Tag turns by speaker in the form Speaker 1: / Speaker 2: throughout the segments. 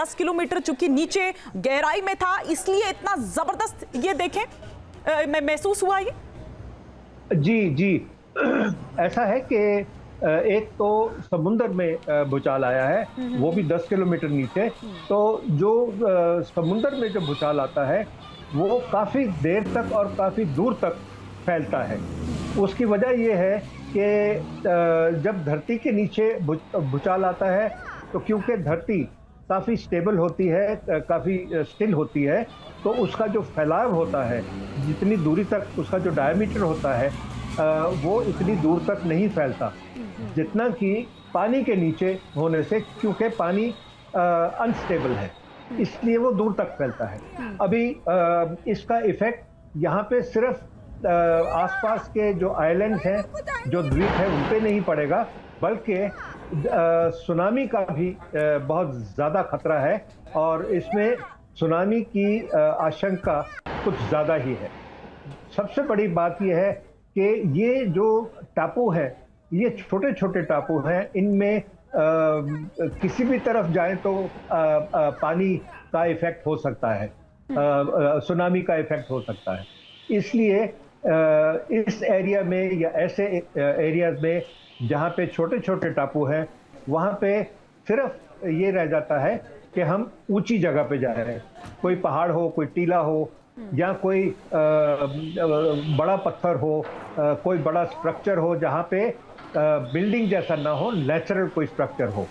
Speaker 1: 10 kilometre चूंकि नीचे गहराई में था, इसलिए इतना जबरदस्त ये देखें महसूस हुआ ये।
Speaker 2: जी जी ऐसा है कि एक तो समुंदर में भूचाल आया है, वो भी 10 किलोमीटर नीचे। तो जो समुंदर में जो भूचाल आता है वो काफ़ी देर तक और काफ़ी दूर तक फैलता है। उसकी वजह ये है कि जब धरती के नीचे भूचाल आता है तो क्योंकि धरती काफ़ी स्टेबल होती है, काफ़ी स्टिल होती है, तो उसका जो फैलाव होता है, जितनी दूरी तक उसका जो डायमीटर होता है वो इतनी दूर तक नहीं फैलता जितना कि पानी के नीचे होने से, क्योंकि पानी अनस्टेबल है, इसलिए वो दूर तक फैलता है। अभी इसका इफेक्ट यहाँ पे सिर्फ आसपास के जो आइलैंड हैं, जो द्वीप है, उन पे नहीं पड़ेगा, बल्कि सुनामी का भी बहुत ज़्यादा खतरा है और इसमें सुनामी की आशंका कुछ ज़्यादा ही है। सबसे बड़ी बात यह है कि ये जो टापू है, ये छोटे छोटे टापू हैं, इनमें किसी भी तरफ जाए तो पानी का इफेक्ट हो सकता है, सुनामी का इफेक्ट हो सकता है। इसलिए इस एरिया में या ऐसे एरियाज में जहाँ पे छोटे छोटे टापू हैं, वहाँ पे सिर्फ ये रह जाता है कि हम ऊंची जगह पे जा रहे हैं, कोई पहाड़ हो, कोई टीला हो, या कोई बड़ा पत्थर हो, कोई बड़ा स्ट्रक्चर हो जहाँ पे बिल्डिंग जैसा ना हो, नेचुरल कोई स्ट्रक्चर हो।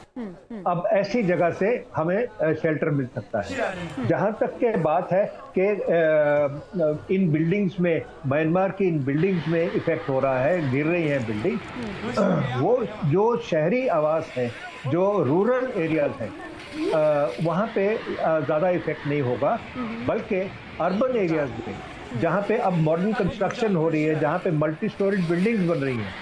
Speaker 2: अब ऐसी जगह से हमें शेल्टर मिल सकता है। जहाँ तक के बात है कि इन बिल्डिंग्स में, म्यांमार की इन बिल्डिंग्स में इफेक्ट हो रहा है, गिर रही हैं बिल्डिंग, वो जो शहरी आवास है, जो रूरल एरियाज है, वहाँ पे ज़्यादा इफेक्ट नहीं होगा, बल्कि अर्बन एरियाज में जहाँ पे अब मॉडर्न कंस्ट्रक्शन हो रही है, जहाँ पे मल्टी स्टोरेज बिल्डिंग्स बन रही हैं,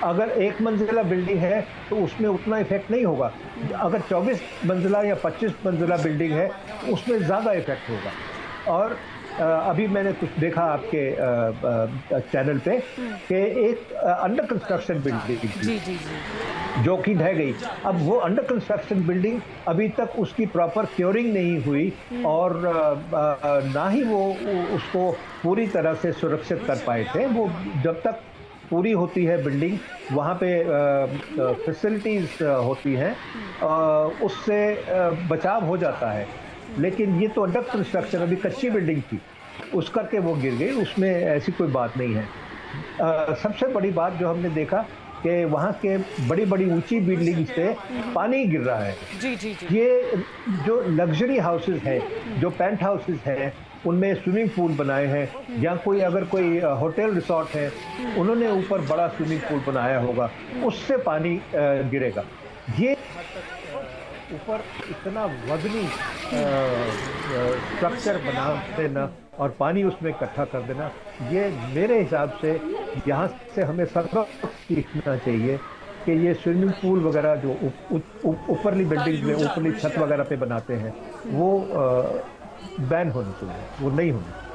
Speaker 2: अगर एक मंजिला बिल्डिंग है तो उसमें उतना इफेक्ट नहीं होगा। अगर 24 मंजिला या 25 मंजिला बिल्डिंग है उसमें ज़्यादा इफेक्ट होगा। और अभी मैंने कुछ देखा आपके चैनल पे कि एक अंडर कंस्ट्रक्शन बिल्डिंग जो कि ढह गई। अब वो अंडर कंस्ट्रक्शन बिल्डिंग अभी तक उसकी प्रॉपर क्योरिंग नहीं हुई और ना ही वो उसको पूरी तरह से सुरक्षित कर पाए थे। वो जब तक पूरी होती है बिल्डिंग, वहाँ पे फैसिलिटीज़ होती हैं, उससे बचाव हो जाता है। लेकिन ये तो अंडर कंस्ट्रक्शन, अभी कच्ची बिल्डिंग थी, उस करके वो गिर गई, उसमें ऐसी कोई बात नहीं है। सबसे बड़ी बात जो हमने देखा कि वहाँ के बड़ी बड़ी ऊंची बिल्डिंग से पानी गिर रहा है।
Speaker 1: जी जी जी।
Speaker 2: ये जो लग्जरी हाउसेस हैं, जो पेंट हाउसेस हैं, उनमें स्विमिंग पूल बनाए हैं, या कोई अगर कोई होटल रिसोर्ट है, उन्होंने ऊपर बड़ा स्विमिंग पूल बनाया होगा, उससे पानी गिरेगा। ये ऊपर इतना वजनी स्ट्रक्चर बना देना और पानी उसमें इकट्ठा कर देना, ये मेरे हिसाब से यहाँ से हमें सबक सीखना चाहिए कि ये स्विमिंग पूल वगैरह जो ऊपरली बिल्डिंग में, ऊपरली छत वगैरह पे बनाते हैं, वो बैन होनी चाहिए, वो नहीं होनी।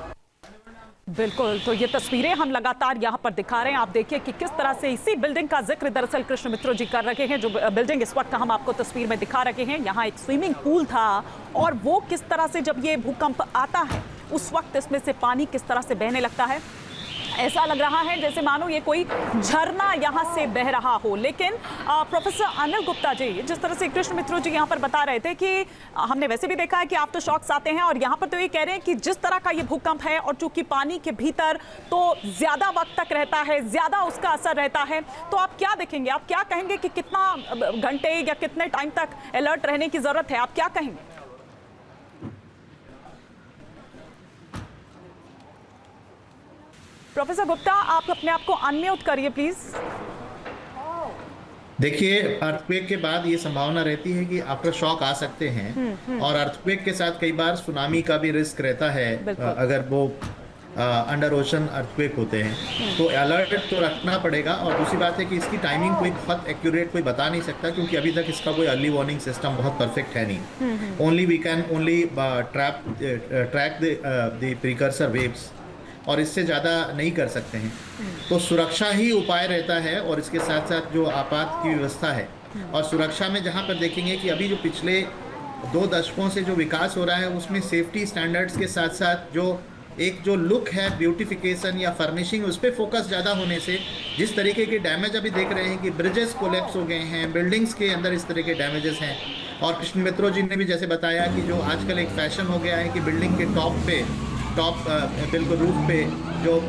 Speaker 1: बिल्कुल, तो ये तस्वीरें हम लगातार यहाँ पर दिखा रहे हैं। आप देखिए कि किस तरह से इसी बिल्डिंग का जिक्र दरअसल कृष्ण मित्रो जी कर रहे हैं। जो बिल्डिंग इस वक्त हम आपको तस्वीर में दिखा रहे हैं, यहाँ एक स्विमिंग पूल था और वो किस तरह से जब ये भूकंप आता है उस वक्त इसमें से पानी किस तरह से बहने लगता है। ऐसा लग रहा है जैसे मानो ये कोई झरना यहाँ से बह रहा हो। लेकिन प्रोफेसर अनिल गुप्ता जी, जिस तरह से कृष्ण मित्रो जी यहाँ पर बता रहे थे कि हमने वैसे भी देखा है कि आफ्टर शॉक्स आते हैं, और यहाँ पर तो ये कह रहे हैं कि जिस तरह का ये भूकंप है और चूंकि पानी के भीतर तो ज्यादा वक्त तक रहता है, ज्यादा उसका असर रहता है, तो आप क्या देखेंगे, आप क्या कहेंगे कि कितना घंटे या कितने टाइम तक अलर्ट रहने की जरूरत है, आप क्या कहेंगे? प्रोफेसर गुप्ता, आप अपने आप को अनम्यूट करिए प्लीज।
Speaker 3: देखिए, अर्थक्वेक के बाद ये संभावना रहती है कि आफ्टर शॉक आ सकते हैं, और अर्थक्वेक के साथ कई बार सुनामी का भी रिस्क रहता है अगर वो अंडर ओशन अर्थक्वेक होते हैं, तो अलर्ट तो रखना पड़ेगा। और दूसरी बात है कि इसकी टाइमिंग कोई बहुत एक्यूरेट कोई बता नहीं सकता, क्योंकि अभी तक इसका कोई अर्ली वार्निंग सिस्टम बहुत परफेक्ट है नहीं। Only we can only track the precursor waves, और इससे ज़्यादा नहीं कर सकते हैं। तो सुरक्षा ही उपाय रहता है, और इसके साथ साथ जो आपात की व्यवस्था है, और सुरक्षा में जहाँ पर देखेंगे कि अभी जो पिछले 2 दशकों से जो विकास हो रहा है उसमें सेफ्टी स्टैंडर्ड्स के साथ साथ जो लुक है, ब्यूटिफिकेशन या फर्निशिंग, उस पर फोकस ज़्यादा होने से जिस तरीके के डैमेज अभी देख रहे हैं कि ब्रिजेस कोलैप्स हो गए हैं, बिल्डिंग्स के अंदर इस तरह के डैमेजेस हैं। और कृष्ण मित्रो जी ने भी जैसे बताया कि जो आजकल एक फैशन हो गया है कि बिल्डिंग के टॉप बिल्कुल रूफ पे जो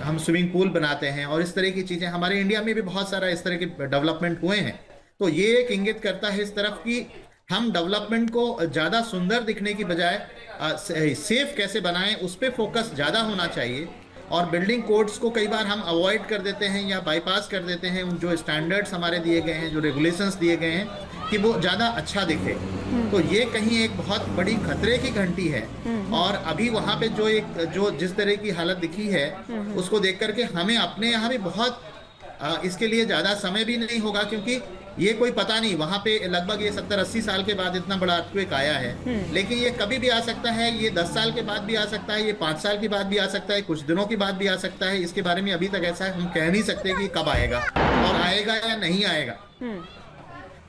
Speaker 3: हम स्विमिंग पूल बनाते हैं और इस तरह की चीज़ें, हमारे इंडिया में भी बहुत सारा इस तरह के डेवलपमेंट हुए हैं। तो ये एक इंगित करता है इस तरफ कि हम डेवलपमेंट को ज़्यादा सुंदर दिखने की बजाय सेफ कैसे बनाएं उस पर फोकस ज़्यादा होना चाहिए। और बिल्डिंग कोड्स को कई बार हम अवॉइड कर देते हैं या बाईपास कर देते हैं, जो स्टैंडर्ड्स हमारे दिए गए हैं, जो रेगुलेशंस दिए गए हैं, कि वो ज़्यादा अच्छा दिखे। तो ये कहीं एक बहुत बड़ी खतरे की घंटी है। और अभी वहाँ पे जो जिस तरह की हालत दिखी है उसको देख करके हमें अपने यहाँ भी बहुत इसके लिए ज़्यादा समय भी नहीं होगा, क्योंकि ये कोई पता नहीं, वहाँ पे लगभग ये 70-80 साल के बाद इतना बड़ा अर्थक्वेक आया है। लेकिन ये कभी भी आ सकता है, ये 10 साल के बाद भी आ सकता है, ये 5 साल के बाद भी आ सकता है, कुछ दिनों के बाद भी आ सकता है। इसके बारे में अभी तक ऐसा हम कह नहीं सकते कि कब आएगा और आएगा या नहीं आएगा।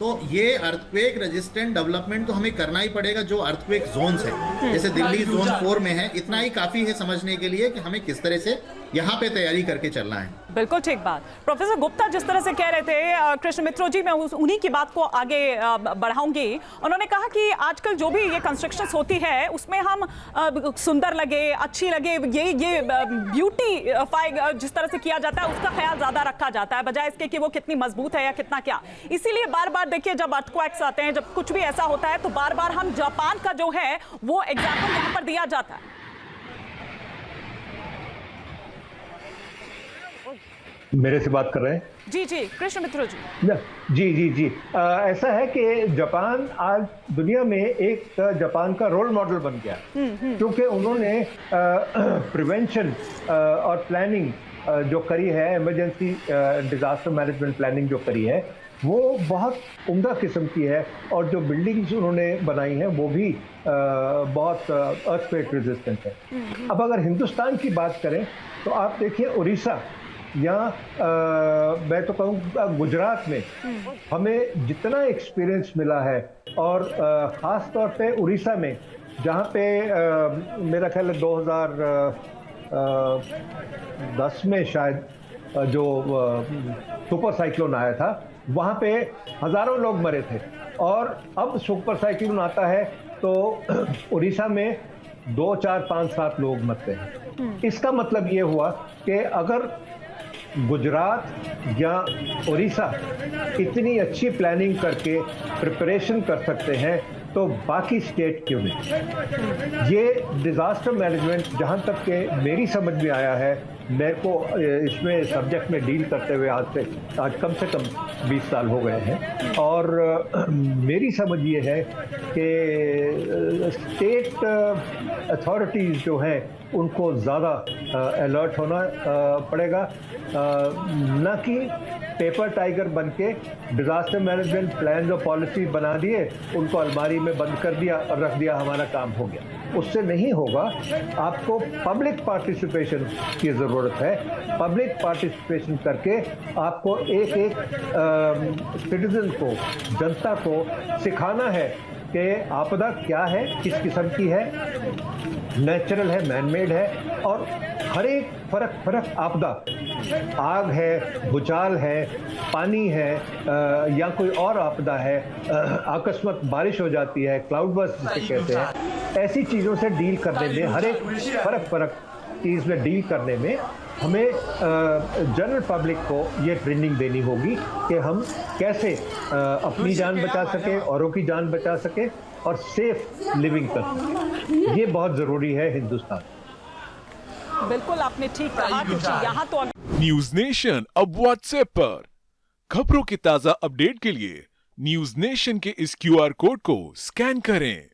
Speaker 3: तो ये अर्थक्वेक रेजिस्टेंट डेवलपमेंट तो हमें करना ही पड़ेगा। जो अर्थक्वेक जोन्स है, जैसे दिल्ली जोन 4 में है, इतना ही काफी है समझने के लिए कि हमें किस तरह से यहाँ पे तैयारी करके चलना है।
Speaker 1: बिल्कुल ठीक बात। प्रोफेसर गुप्ता जिस तरह से कह रहे थे, कृष्ण मित्रो जी, मैं उन्हीं की बात को आगे बढ़ाऊंगी। उन्होंने कहा कि आजकल जो भी ये कंस्ट्रक्शंस होती है उसमें हम सुंदर लगे, अच्छी लगे, ये ब्यूटीफाई जिस तरह से किया जाता है उसका ख्याल ज्यादा रखा जाता है, बजाय इसके कि वो कितनी मजबूत है या कितना क्या। इसीलिए बार बार देखिए, जब अर्थक्वेक्स आते हैं, जब कुछ भी ऐसा होता है, तो बार बार हम जापान का जो है वो एग्जाम्पल यहाँ पर दिया जाता है।
Speaker 2: मेरे से बात कर रहे हैं?
Speaker 1: जी जी, कृष्ण मित्रो जी।
Speaker 2: जी जी जी। ऐसा है कि जापान आज दुनिया में एक जापान का रोल मॉडल बन गया, क्योंकि उन्होंने प्रिवेंशन और प्लानिंग जो करी है, इमरजेंसी डिजास्टर मैनेजमेंट प्लानिंग जो करी है, वो बहुत उम्दा किस्म की है। और जो बिल्डिंग्स उन्होंने बनाई हैं वो भी बहुत अर्थक्वेक रेजिस्टेंट है। अब अगर हिंदुस्तान की बात करें तो आप देखिए, उड़ीसा या मैं तो कहूँ गुजरात में हमें जितना एक्सपीरियंस मिला है, और ख़ास तौर पे उड़ीसा में, जहाँ पे मेरा ख्याल है 2010 में शायद जो सुपर साइक्लोन आया था, वहाँ पे हज़ारों लोग मरे थे। और अब सुपर साइक्लोन आता है तो उड़ीसा में 2, 4, 5, 7 लोग मरते हैं। इसका मतलब ये हुआ कि अगर गुजरात या उड़ीसा इतनी अच्छी प्लानिंग करके प्रिपरेशन कर सकते हैं, तो बाकी स्टेट क्यों नहीं? ये डिज़ास्टर मैनेजमेंट जहाँ तक के मेरी समझ में आया है, मेरे को इसमें सब्जेक्ट में डील करते हुए आज कम से कम 20 साल हो गए हैं, और मेरी समझ ये है कि स्टेट अथॉरिटीज़ जो हैं उनको ज़्यादा अलर्ट होना पड़ेगा, न कि पेपर टाइगर बन के डिज़ास्टर मैनेजमेंट प्लान और पॉलिसी बना दिए, उनको अलमारी में बंद कर दिया और रख दिया, हमारा काम हो गया। उससे नहीं होगा। आपको पब्लिक पार्टिसिपेशन की ज़रूरत है। पब्लिक पार्टिसिपेशन करके आपको एक सिटीजन को, जनता को सिखाना है कि आपदा क्या है, किस किस्म की है, नेचुरल है, मैनमेड है, और हर एक फर्क आपदा, आग है, भूचाल है, पानी है, या कोई और आपदा है, आकस्मिक बारिश हो जाती है, क्लाउड बर्स्ट जिसे कहते हैं, ऐसी चीज़ों से डील करने में, हर एक फर्क चीज़ में डील करने में हमें जनरल पब्लिक को ये ट्रेनिंग देनी होगी कि हम कैसे अपनी जान बचा सके, औरों की जान बचा सके, और सेफ लिविंग कर सके। ये बहुत ज़रूरी है हिंदुस्तान।
Speaker 1: बिल्कुल आपने ठीक कहा, क्योंकि यहाँ तो
Speaker 4: न्यूज नेशन अब व्हाट्सएप पर खबरों के ताजा अपडेट के लिए न्यूज नेशन के इस QR कोड को स्कैन करें